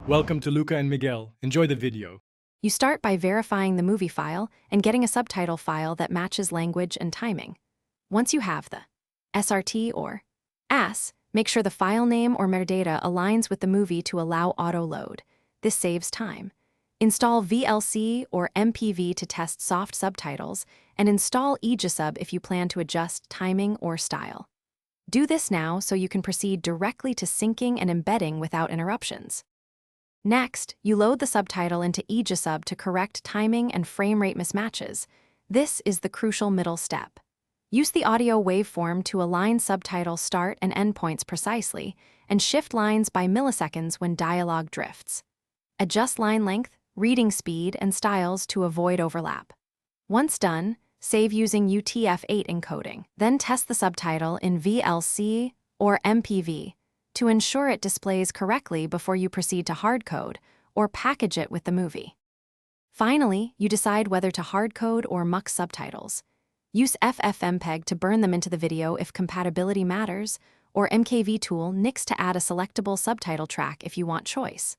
Welcome to Luca and Miguel. Enjoy the video. You start by verifying the movie file and getting a subtitle file that matches language and timing. Once you have the SRT or AS, make sure the file name or metadata aligns with the movie to allow auto-load. This saves time. Install VLC or MPV to test soft subtitles, and install EJSub if you plan to adjust timing or style. Do this now so you can proceed directly to syncing and embedding without interruptions. Next, you load the subtitle into EJSub to correct timing and frame rate mismatches. This is the crucial middle step. Use the audio waveform to align subtitle start and end points precisely, and shift lines by milliseconds when dialogue drifts. Adjust line length, reading speed, and styles to avoid overlap. Once done, save using UTF-8 encoding. Then test the subtitle in VLC or MPV to ensure it displays correctly before you proceed to hardcode or package it with the movie. Finally, you decide whether to hardcode or mux subtitles. Use FFmpeg to burn them into the video if compatibility matters, or MKV tool Nix to add a selectable subtitle track if you want choice.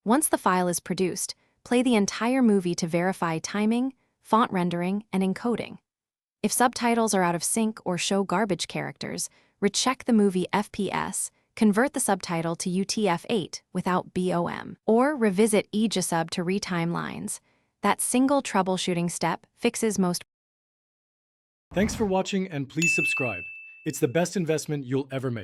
Once the file is produced, play the entire movie to verify timing, font rendering, and encoding. If subtitles are out of sync or show garbage characters, recheck the movie FPS, convert the subtitle to UTF-8 without BOM, or revisit EJSub to retime lines. That single troubleshooting step fixes most. Thanks for watching and please subscribe. It's the best investment you'll ever make.